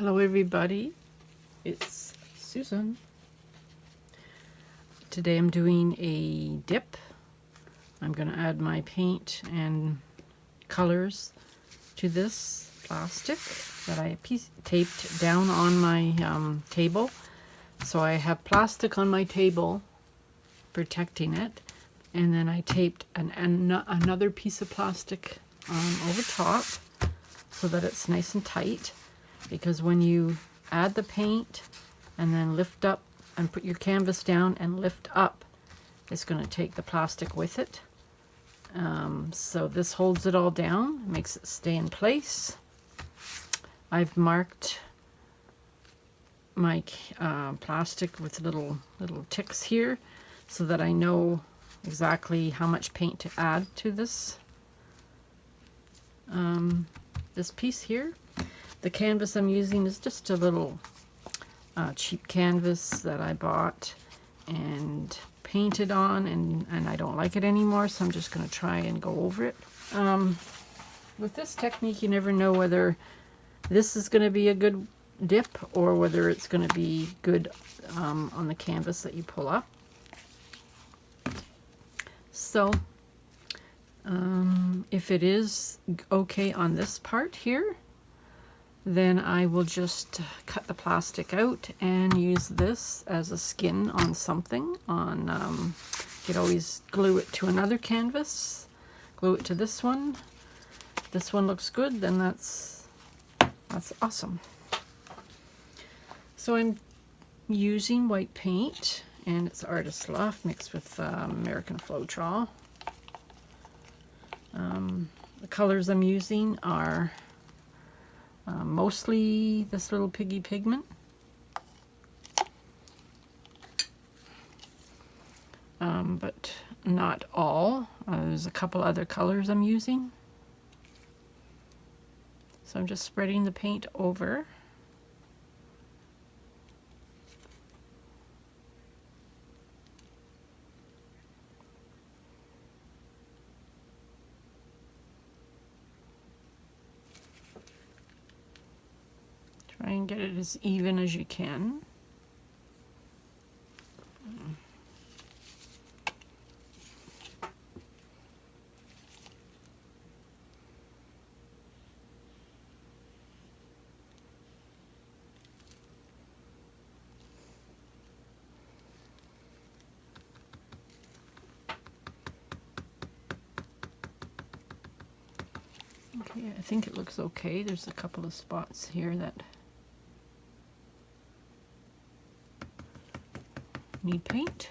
Hello everybody, it's Susan. Today I'm doing a dip. I'm going to add my paint and colors to this plastic that I taped down on my table. So I have plastic on my table protecting it, and then I taped another piece of plastic over top so that it's nice and tight. Because when you add the paint and then lift up and put your canvas down and lift up, it's going to take the plastic with it. So this holds it all down, makes it stay in place. I've marked my plastic with little ticks here so that I know exactly how much paint to add to this this piece here. The canvas I'm using is just a little cheap canvas that I bought and painted on, and I don't like it anymore, so I'm just going to try and go over it. With this technique, you never know whether this is going to be a good dip or whether it's going to be good on the canvas that you pull up. So if it is okay on this part here, then I will just cut the plastic out and use this as a skin on something. You could always glue it to another canvas, glue it to this one. If this one looks good, then that's awesome. So I'm using white paint, and it's Artist Loft mixed with American Floetrol. The colors I'm using are mostly this little piggy pigment, but not all. There's a couple other colors I'm using. So I'm just spreading the paint over. Try and get it as even as you can. Okay, I think it looks okay. There's a couple of spots here that need paint.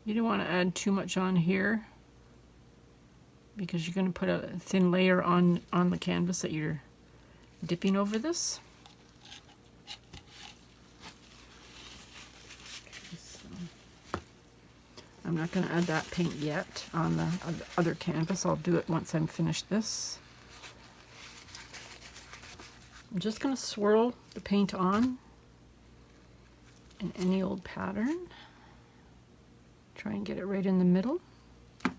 You don't want to add too much on here because you're going to put a thin layer on the canvas that you're dipping over this. Okay, so I'm not going to add that paint yet on the other canvas. I'll do it once I'm finished this. I'm just going to swirl the paint on in any old pattern. Try and get it right in the middle. I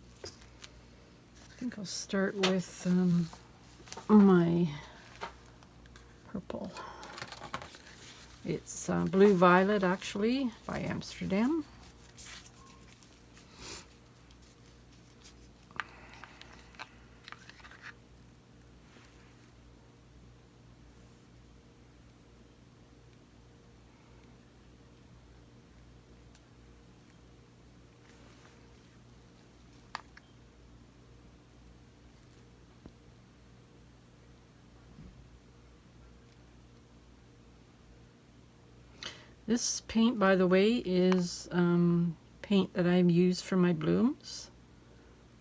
think I'll start with my purple. It's Blue Violet, actually, by Amsterdam. This paint, by the way, is paint that I've used for my blooms.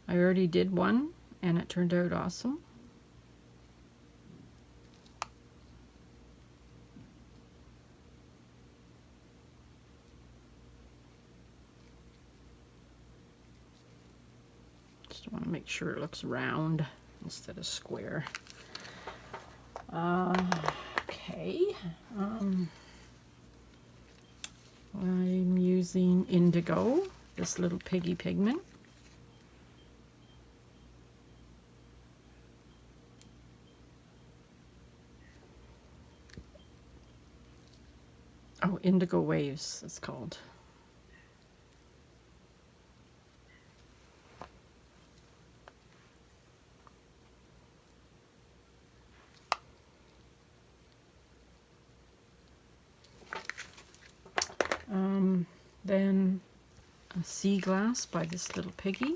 I already did one, and it turned out awesome. Just want to make sure it looks round instead of square. Okay. I'm using Indigo, this little piggy pigment. Indigo Waves, it's called. Then a sea glass by this little piggy.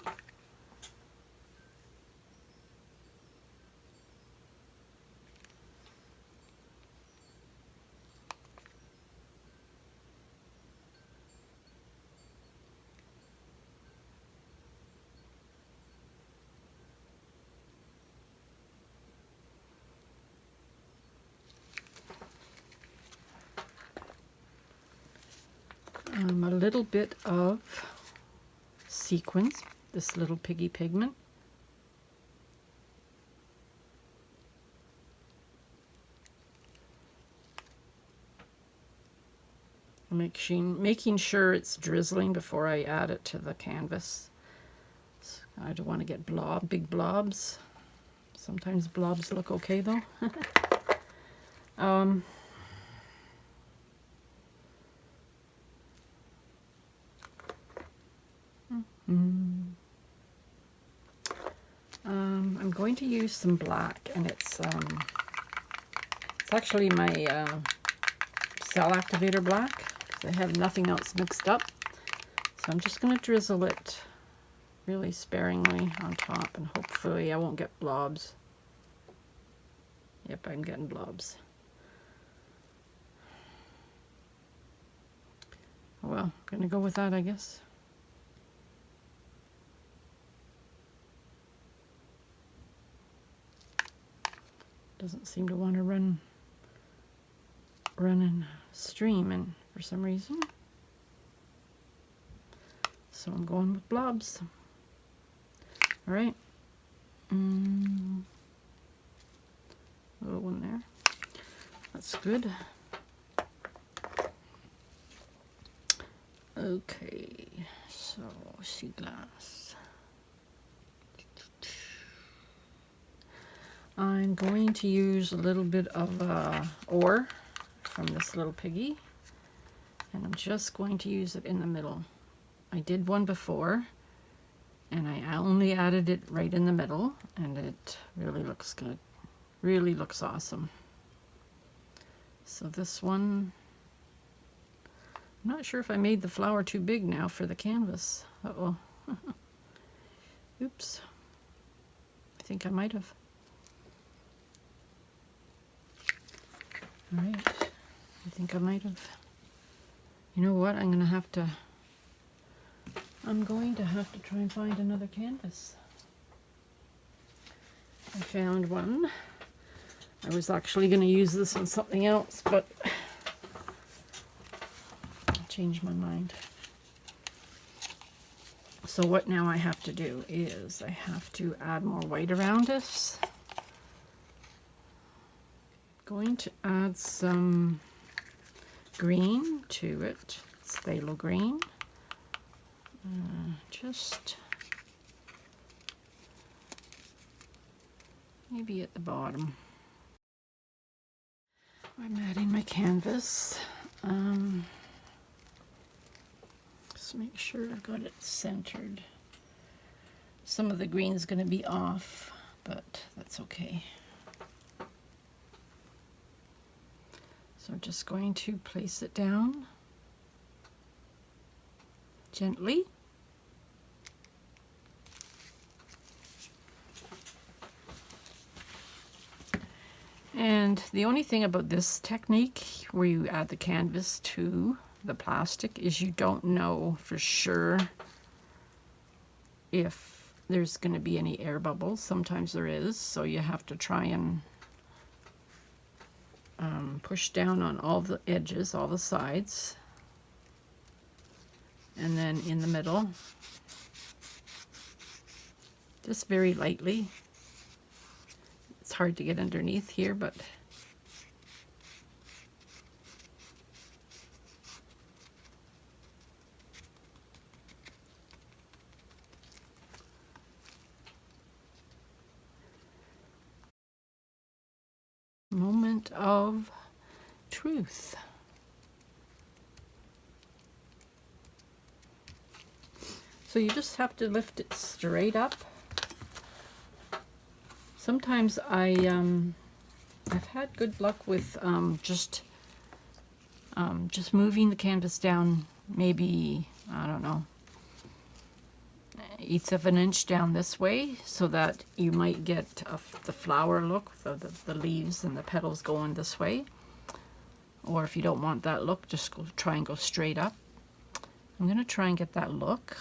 A little bit of sequence, this little piggy pigment. Making sure it's drizzling before I add it to the canvas. So I don't want to get big blobs. Sometimes blobs look okay though. I'm going to use some black, and it's actually my cell activator black, because I have nothing else mixed up. So I'm just going to drizzle it really sparingly on top, and hopefully I won't get blobs. Yep, I'm getting blobs. Well, I'm going to go with that, I guess. Doesn't seem to want to run and stream and for some reason. So I'm going with blobs. All right. Little one there. That's good. Okay, so sea glass. I'm going to use a little bit of ore from this little piggy, and I'm just going to use it in the middle. I did one before, and I only added it right in the middle, and it really looks good. Really looks awesome. So this one, I'm not sure if I made the flower too big now for the canvas. Uh-oh. Oops. I think I might have. All right. I think I might have. You know what? I'm going to have to try and find another canvas. I found one. I was actually going to use this on something else, but I changed my mind. So what now I have to do is I have to add more white around this. Going to add some green to it. It's phthalo green. Just maybe at the bottom. I'm adding my canvas. Just make sure I've got it centered. Some of the green is going to be off, but that's okay. So I'm just going to place it down gently. And the only thing about this technique where you add the canvas to the plastic is you don't know for sure if there's going to be any air bubbles. Sometimes there is, so you have to try and push down on all the edges, all the sides, and then in the middle, just very lightly. It's hard to get underneath here, but moment of truth. So you just have to lift it straight up. Sometimes I've had good luck with just moving the canvas down, maybe, I don't know, 1/8 of an inch down this way, so that you might get the flower look, the leaves and the petals going this way. Or if you don't want that look, just try and go straight up. I'm going to try and get that look.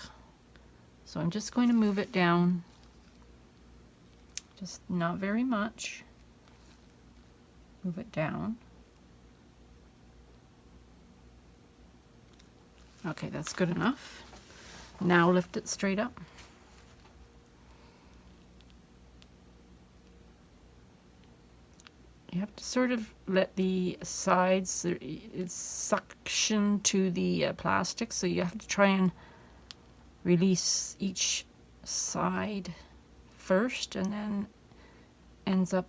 So I'm just going to move it down, just not very much. Move it down. Okay, that's good enough. Now lift it straight up. You have to sort of let the sides, it's suction to the plastic, so you have to try and release each side first, and then ends up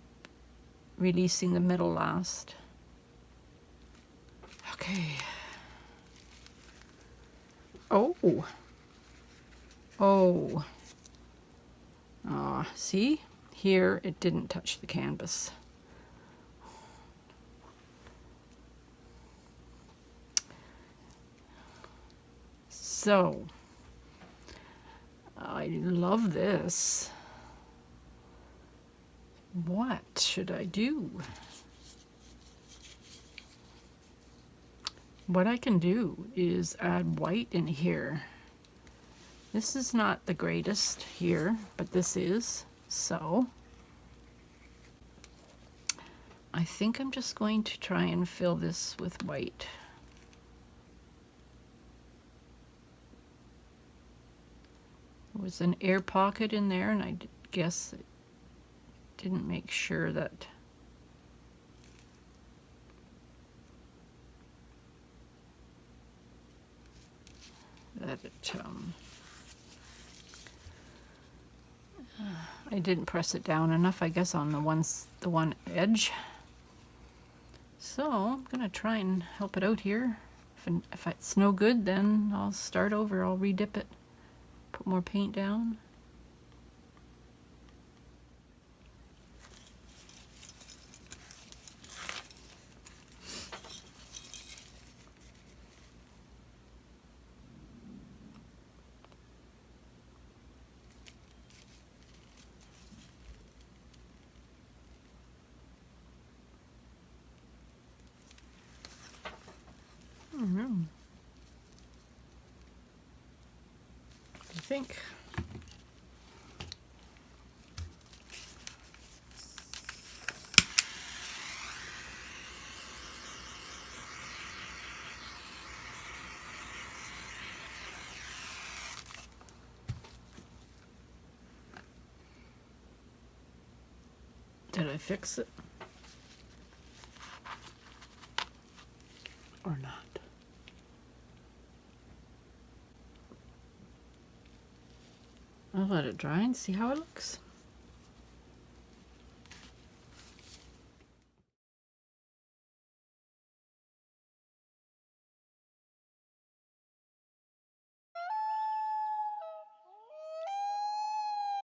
releasing the middle last. Okay. Oh. Oh. See? Here it didn't touch the canvas. So, I love this. What should I do? What I can do is add white in here. This is not the greatest here, but this is. So, I think I'm just going to try and fill this with white. There was an air pocket in there, and I guess it didn't make sure that it I didn't press it down enough, I guess, on the one edge. So I'm gonna try and help it out here. If it's no good, then I'll start over. I'll redip it. Put more paint down. I don't know. What do you think? Did I fix it? Or not? I'll let it dry and see how it looks.